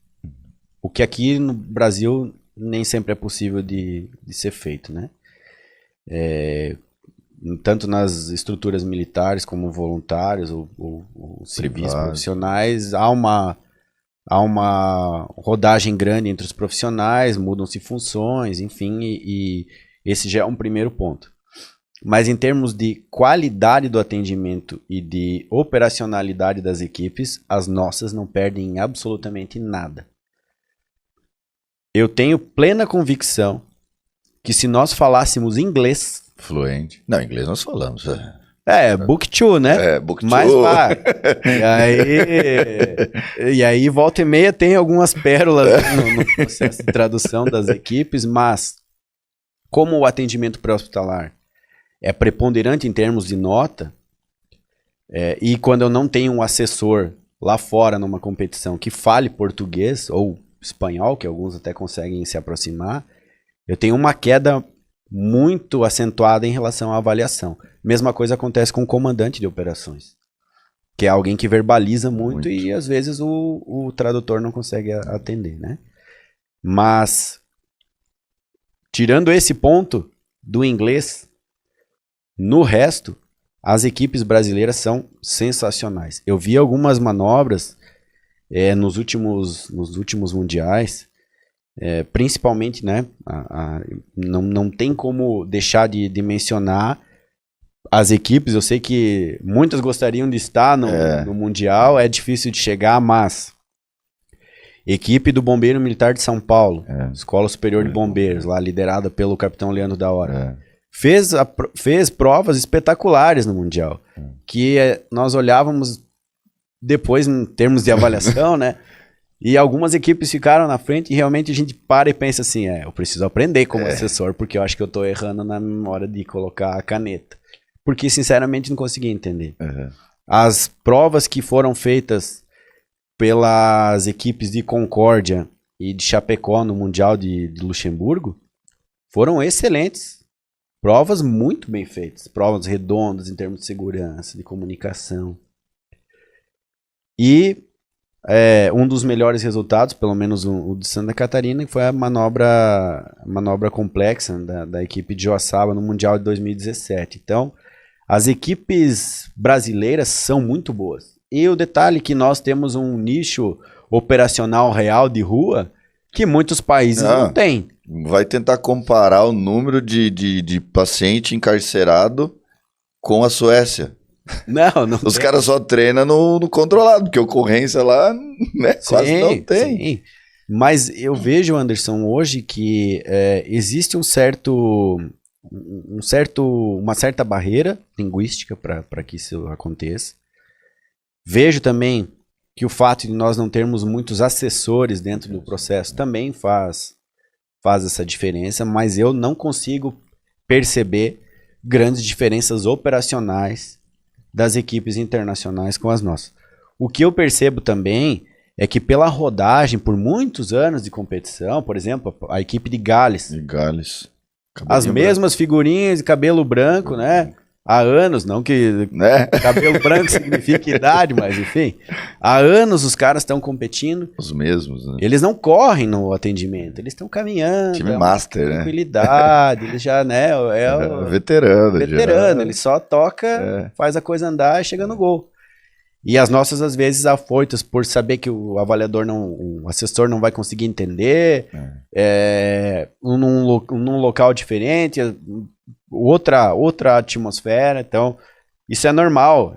O que aqui no Brasil nem sempre é possível de ser feito, né? Tanto nas estruturas militares como voluntários ou civis profissionais, há uma rodagem grande entre os profissionais, mudam-se funções, enfim, e esse já é um primeiro ponto. Mas em termos de qualidade do atendimento e de operacionalidade das equipes, as nossas não perdem absolutamente nada. Eu tenho plena convicção que se nós falássemos inglês... Fluente. Não, inglês nós falamos. Book 2, né? Book 2. Mas vá. E aí, volta e meia, tem algumas pérolas no processo de tradução das equipes, mas como o atendimento pré-hospitalar é preponderante em termos de nota, e quando eu não tenho um assessor lá fora numa competição que fale português ou espanhol, que alguns até conseguem se aproximar, eu tenho uma queda muito acentuada em relação à avaliação. Mesma coisa acontece com o comandante de operações, que é alguém que verbaliza muito. E às vezes o tradutor não consegue atender, né? Mas, tirando esse ponto do inglês, no resto, as equipes brasileiras são sensacionais. Eu vi algumas manobras nos últimos mundiais, principalmente, né? Não tem como deixar de mencionar as equipes. Eu sei que muitas gostariam de estar no Mundial, é difícil de chegar, mas equipe do Bombeiro Militar de São Paulo, Escola Superior de Bombeiros, lá liderada pelo capitão Leandro da Hora, fez provas espetaculares no Mundial, que nós olhávamos depois em termos de avaliação, né? E algumas equipes ficaram na frente e realmente a gente para e pensa assim, eu preciso aprender como assessor, porque eu acho que eu tô errando na hora de colocar a caneta. Porque, sinceramente, não consegui entender. As provas que foram feitas pelas equipes de Concórdia e de Chapecó no Mundial de Luxemburgo foram excelentes. Provas muito bem feitas. Provas redondas em termos de segurança, de comunicação. E um dos melhores resultados, pelo menos o de Santa Catarina, foi a manobra complexa da equipe de Joaçaba no Mundial de 2017. Então, as equipes brasileiras são muito boas. E o detalhe é que nós temos um nicho operacional real de rua que muitos países não têm. Vai tentar comparar o número de paciente encarcerado com a Suécia. Não Os caras só treinam no controlado, porque ocorrência lá, né, quase não tem. Sim. Mas eu vejo, Anderson, hoje que existe uma certa barreira linguística para que isso aconteça. Vejo também que o fato de nós não termos muitos assessores dentro do processo também faz essa diferença, mas eu não consigo perceber grandes diferenças operacionais das equipes internacionais com as nossas. O que eu percebo também é que pela rodagem por muitos anos de competição, por exemplo, a equipe de Gales. As mesmas figurinhas de cabelo branco, né? Há anos, não que cabelo branco significa idade, mas enfim. Há anos os caras estão competindo. Os mesmos, né? Eles não correm no atendimento, eles estão caminhando. Time master, né? Tranquilidade, eles já, né? Veterano. Ele só toca, faz a coisa andar e chega no gol. E as nossas, às vezes, afoitas por saber que o avaliador o assessor não vai conseguir entender, num local diferente, outra atmosfera. Então, isso é normal.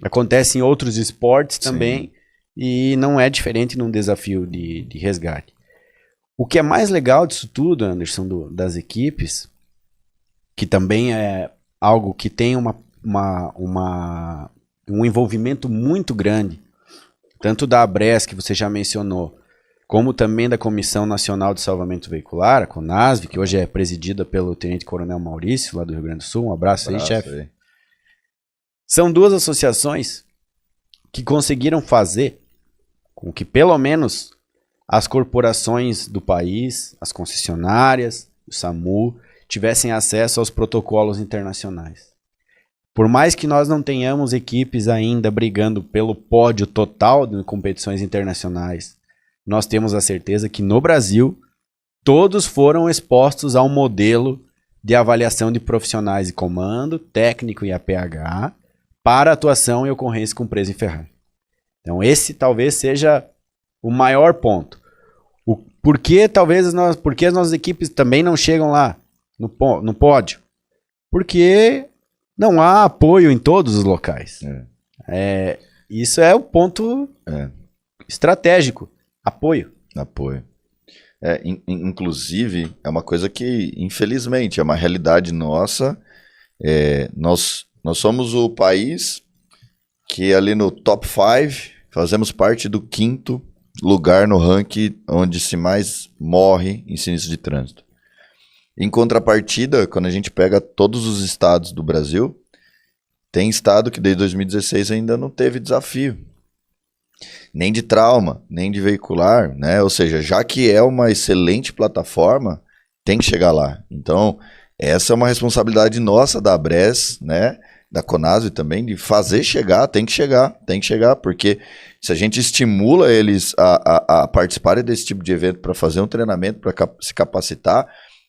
Acontece em outros esportes também. E não é diferente num desafio de resgate. O que é mais legal disso tudo, Anderson, das equipes, que também é algo que tem um envolvimento muito grande, tanto da ABRES, que você já mencionou, como também da Comissão Nacional de Salvamento Veicular, a CONASV, que hoje é presidida pelo Tenente Coronel Maurício, lá do Rio Grande do Sul. Um abraço aí, chefe. São duas associações que conseguiram fazer com que, pelo menos, as corporações do país, as concessionárias, o SAMU, tivessem acesso aos protocolos internacionais. Por mais que nós não tenhamos equipes ainda brigando pelo pódio total de competições internacionais, nós temos a certeza que no Brasil todos foram expostos ao modelo de avaliação de profissionais de comando, técnico e APH para atuação e ocorrência com preso em Ferrari. Então esse talvez seja o maior ponto. Por que as nossas equipes também não chegam lá no pódio? Porque não há apoio em todos os locais. Isso é o ponto estratégico. Apoio. Inclusive, é uma coisa que, infelizmente, é uma realidade nossa. Nós somos o país que ali no top 5 fazemos parte do 5º lugar no ranking onde se mais morre em sinistro de trânsito. Em contrapartida, quando a gente pega todos os estados do Brasil, tem estado que desde 2016 ainda não teve desafio. Nem de trauma, nem de veicular, né? Ou seja, já que é uma excelente plataforma, tem que chegar lá. Então, essa é uma responsabilidade nossa da ABRES, né? Da Conasve também, de fazer chegar, tem que chegar, porque se a gente estimula eles a participarem desse tipo de evento para fazer um treinamento, para se capacitar,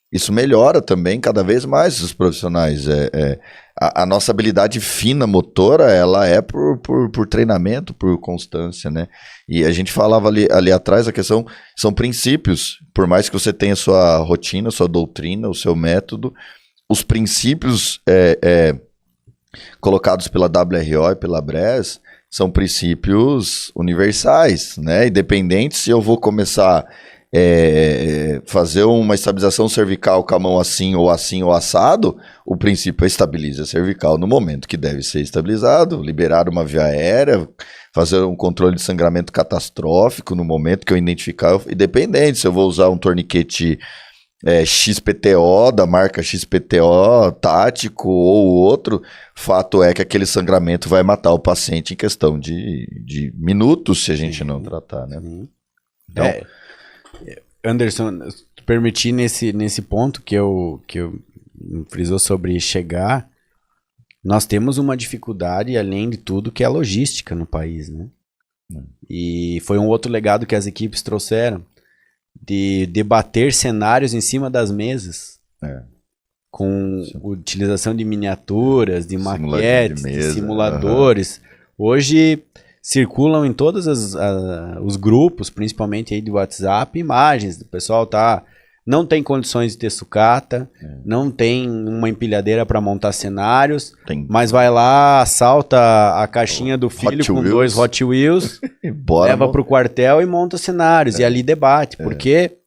isso melhora também cada vez mais os profissionais. A nossa habilidade fina motora, ela é por treinamento, por constância, né? E a gente falava ali atrás, a questão são princípios. Por mais que você tenha sua rotina, sua doutrina, o seu método, os princípios colocados pela WRO e pela ABRES são princípios universais, né? Independente se eu vou começar fazer uma estabilização cervical com a mão assim ou assado, o princípio é estabilizar a cervical no momento que deve ser estabilizado, liberar uma via aérea, fazer um controle de sangramento catastrófico no momento que eu identificar, independente se eu vou usar um torniquete XPTO, da marca XPTO, tático ou outro, fato é que aquele sangramento vai matar o paciente em questão de minutos se a gente não tratar, né? Então, Anderson, permitir nesse ponto que eu frisou sobre chegar, nós temos uma dificuldade, além de tudo, que é a logística no país, né? E foi um outro legado que as equipes trouxeram, de debater cenários em cima das mesas, com utilização de miniaturas, de maquetes, de simuladores. Hoje circulam em todos os grupos, principalmente aí de WhatsApp, imagens do pessoal não tem condições de ter sucata, não tem uma empilhadeira para montar cenários, mas vai lá, assalta a caixinha do filho com 2 Hot Wheels, leva para o quartel e monta cenários, e ali debate, porque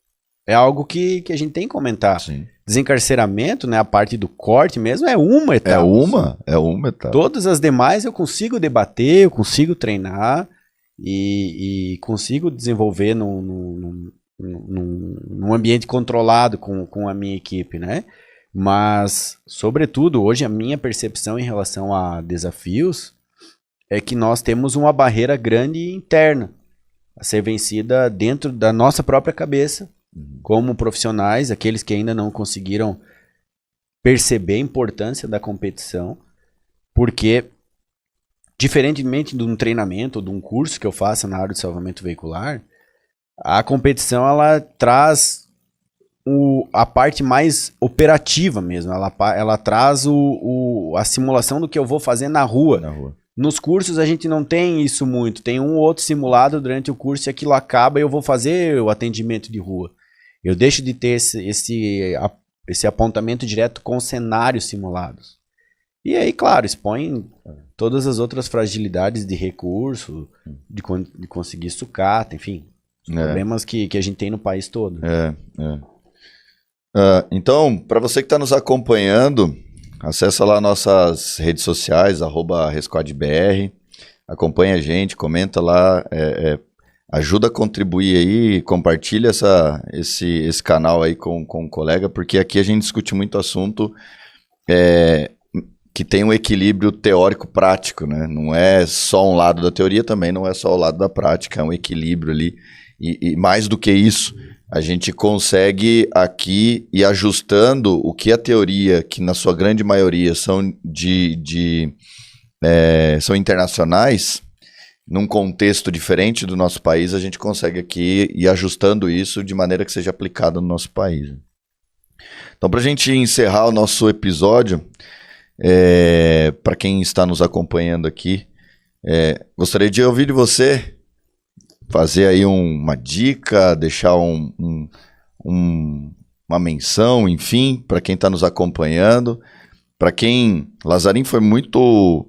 é algo que a gente tem que comentar. Sim. Desencarceramento, né, a parte do corte mesmo, é uma etapa. É uma etapa. Todas as demais eu consigo debater, eu consigo treinar e consigo desenvolver num ambiente controlado com a minha equipe, né? Mas, sobretudo, hoje a minha percepção em relação a desafios é que nós temos uma barreira grande interna a ser vencida dentro da nossa própria cabeça, como profissionais, aqueles que ainda não conseguiram perceber a importância da competição, porque, diferentemente de um treinamento ou de um curso que eu faço na área de salvamento veicular, a competição ela traz a parte mais operativa mesmo, ela traz a simulação do que eu vou fazer na rua. Nos cursos a gente não tem isso muito, tem um ou outro simulado durante o curso e aquilo acaba e eu vou fazer o atendimento de rua. Eu deixo de ter esse apontamento direto com cenários simulados. E aí, claro, expõe todas as outras fragilidades de recurso, de conseguir sucata, enfim, os problemas que a gente tem no país todo. Então, para você que está nos acompanhando, acessa lá nossas redes sociais, @resquadbr, acompanha a gente, comenta lá, ajuda a contribuir aí, compartilha esse canal aí com um colega, porque aqui a gente discute muito assunto que tem um equilíbrio teórico-prático, né? Não é só um lado da teoria, também não é só o lado da prática, é um equilíbrio ali. E mais do que isso, a gente consegue aqui ir ajustando o que a teoria, que na sua grande maioria são são internacionais, num contexto diferente do nosso país, a gente consegue aqui ir ajustando isso de maneira que seja aplicado no nosso país. Então, para a gente encerrar o nosso episódio, para quem está nos acompanhando aqui, gostaria de ouvir de você, fazer aí uma dica, deixar uma menção, enfim, para quem está nos acompanhando. Para quem... Lazarim foi muito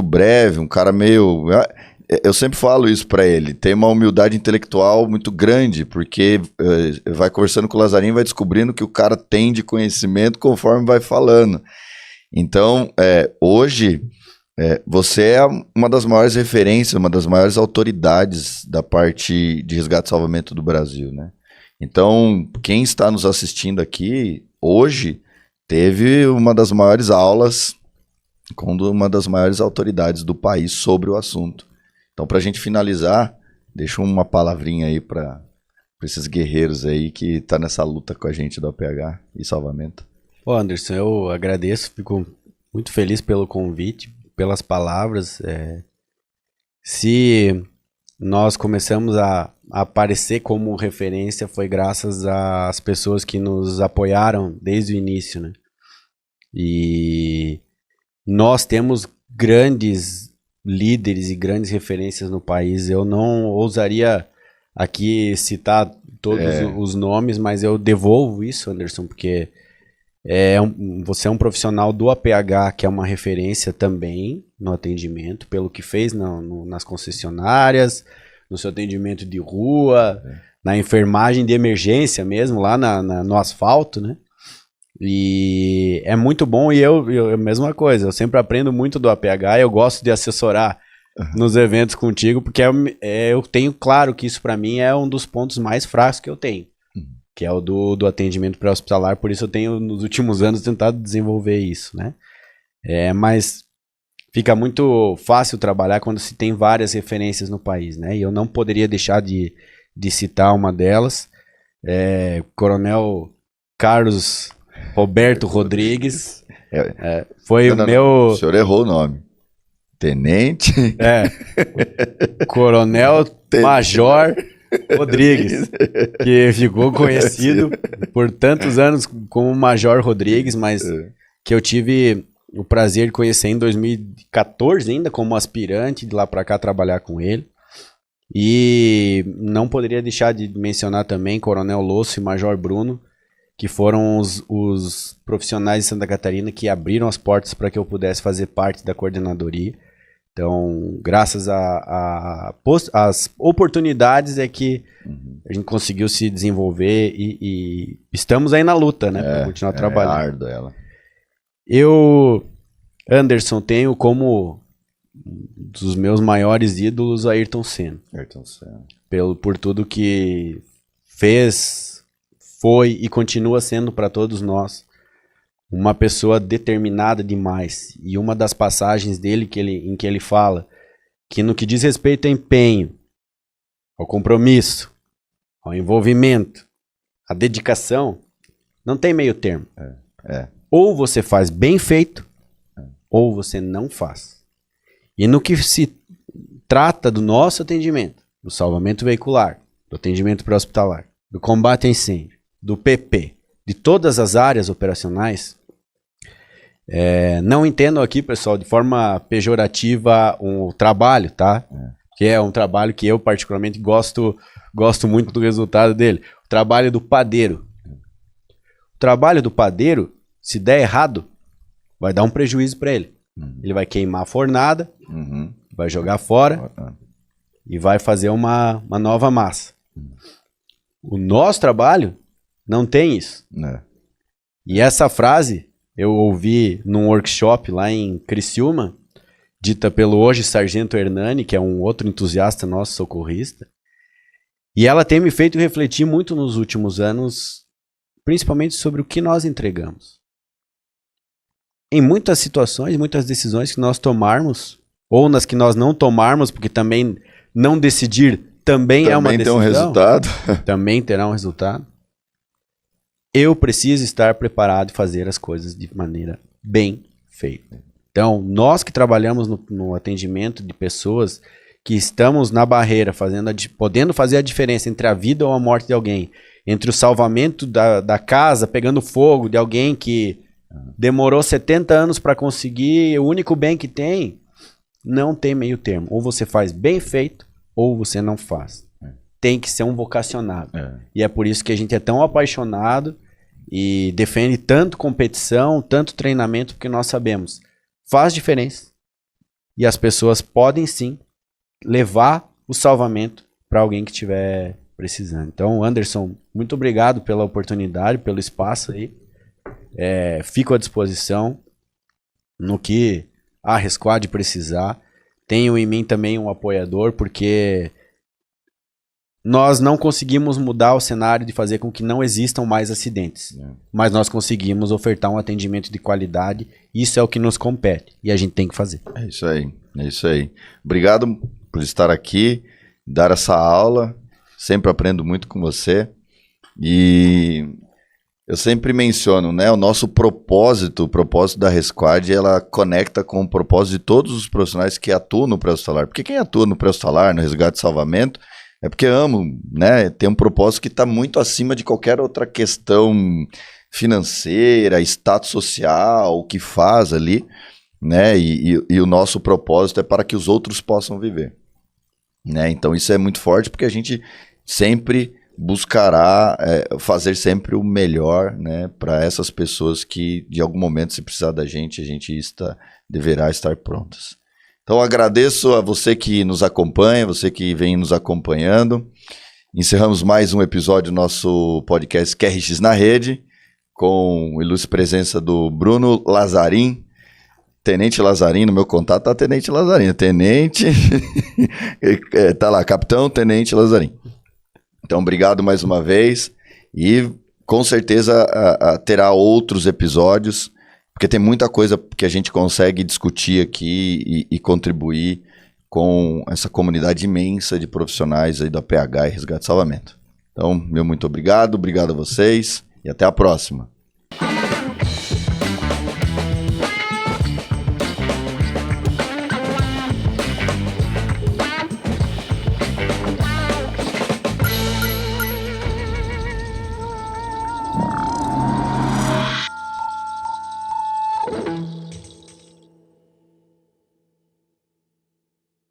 breve, um cara meio... Eu sempre falo isso para ele, tem uma humildade intelectual muito grande, porque vai conversando com o Lazarim, vai descobrindo que o cara tem de conhecimento conforme vai falando. Então, hoje, você é uma das maiores referências, uma das maiores autoridades da parte de resgate e salvamento do Brasil, né? Então, quem está nos assistindo aqui hoje teve uma das maiores aulas com uma das maiores autoridades do país sobre o assunto. Então, para a gente finalizar, deixa uma palavrinha aí para esses guerreiros aí que estão nessa luta com a gente do APH e salvamento. Ô Anderson, eu agradeço, fico muito feliz pelo convite, pelas palavras. Se nós começamos a aparecer como referência, foi graças às pessoas que nos apoiaram desde o início, né? E nós temos grandes líderes e grandes referências no país. Eu não ousaria aqui citar todos os nomes, mas eu devolvo isso, Anderson, porque você é um profissional do APH que é uma referência também no atendimento, pelo que fez nas concessionárias, no seu atendimento de rua, na enfermagem de emergência mesmo, lá no asfalto, né? E é muito bom, e eu mesma coisa, eu sempre aprendo muito do APH, eu gosto de assessorar nos eventos contigo, porque eu tenho claro que isso para mim é um dos pontos mais fracos que eu tenho, que é o do atendimento pré-hospitalar, por isso eu tenho nos últimos anos tentado desenvolver isso, né? Mas fica muito fácil trabalhar quando se tem várias referências no país, né? E eu não poderia deixar de citar uma delas, Coronel Carlos Roberto Rodrigues, foi o senhor errou o nome. Tenente. Coronel Major Rodrigues, que ficou conhecido por tantos anos como Major Rodrigues, mas que eu tive o prazer de conhecer em 2014 ainda como aspirante, de lá para cá trabalhar com ele. E não poderia deixar de mencionar também Coronel Losso e Major Bruno, que foram os profissionais de Santa Catarina que abriram as portas para que eu pudesse fazer parte da coordenadoria. Então, graças às oportunidades é que a gente conseguiu se desenvolver e estamos aí na luta, né, para continuar trabalhando. Ardo ela. Eu, Anderson, tenho como dos meus maiores ídolos Ayrton Senna. Ayrton Senna. Por tudo que fez, foi e continua sendo para todos nós. Uma pessoa determinada demais. E uma das passagens dele em que ele fala que no que diz respeito ao empenho, ao compromisso, ao envolvimento, à dedicação, não tem meio termo. Ou você faz bem feito, ou você não faz. E no que se trata do nosso atendimento, do salvamento veicular, do atendimento pré-hospitalar, do combate a incêndio, do PP, de todas as áreas operacionais, não entendo aqui, pessoal, de forma pejorativa o trabalho, tá? Que é um trabalho que eu particularmente gosto muito do resultado dele. O trabalho do padeiro. O trabalho do padeiro, se der errado, vai dar um prejuízo para ele. Ele vai queimar a fornada, vai jogar fora e vai fazer uma nova massa. O nosso trabalho não tem isso. E essa frase eu ouvi num workshop lá em Criciúma, dita pelo hoje Sargento Hernani, que é um outro entusiasta nosso socorrista. E ela tem me feito refletir muito nos últimos anos, principalmente sobre o que nós entregamos. Em muitas situações, muitas decisões que nós tomarmos, ou nas que nós não tomarmos, porque também não decidir também é uma decisão. Também tem um resultado. Também terá um resultado. Eu preciso estar preparado e fazer as coisas de maneira bem feita. Então, nós que trabalhamos no atendimento de pessoas que estamos na barreira, podendo fazer a diferença entre a vida ou a morte de alguém, entre o salvamento da casa pegando fogo de alguém que demorou 70 anos para conseguir o único bem que tem, não tem meio termo. Ou você faz bem feito, ou você não faz. Tem que ser um vocacionado. E é por isso que a gente é tão apaixonado e defende tanto competição, tanto treinamento, porque nós sabemos, faz diferença. E as pessoas podem sim levar o salvamento para alguém que estiver precisando. Então, Anderson, muito obrigado pela oportunidade, pelo espaço aí. Fico à disposição no que a Resquad precisar. Tenho em mim também um apoiador, porque Nós não conseguimos mudar o cenário de fazer com que não existam mais acidentes, mas nós conseguimos ofertar um atendimento de qualidade. Isso é o que nos compete e a gente tem que fazer. É isso aí, é isso aí. Obrigado por estar aqui, dar essa aula. Sempre aprendo muito com você. E eu sempre menciono, né, o nosso propósito, o propósito da Resquad, ela conecta com o propósito de todos os profissionais que atuam no pré-hospitalar. Porque quem atua no pré-hospitalar, no resgate e salvamento, é porque amo, né? Tem um propósito que está muito acima de qualquer outra questão financeira, status social, o que faz ali, né? E o nosso propósito é para que os outros possam viver, né? Então isso é muito forte porque a gente sempre buscará fazer sempre o melhor, né? Para essas pessoas que de algum momento, se precisar da gente, a gente deverá estar prontas. Então agradeço a você que nos acompanha, você que vem nos acompanhando. Encerramos mais um episódio do nosso podcast QRX na Rede, com a ilustre presença do Bruno Lazarim, Tenente Lazarim. No meu contato tá Tenente Lazarim, Tenente, tá lá, Capitão Tenente Lazarim. Então obrigado mais uma vez e com certeza terá outros episódios, porque tem muita coisa que a gente consegue discutir aqui e contribuir com essa comunidade imensa de profissionais aí da PH e Resgate e Salvamento. Então, meu muito obrigado a vocês e até a próxima.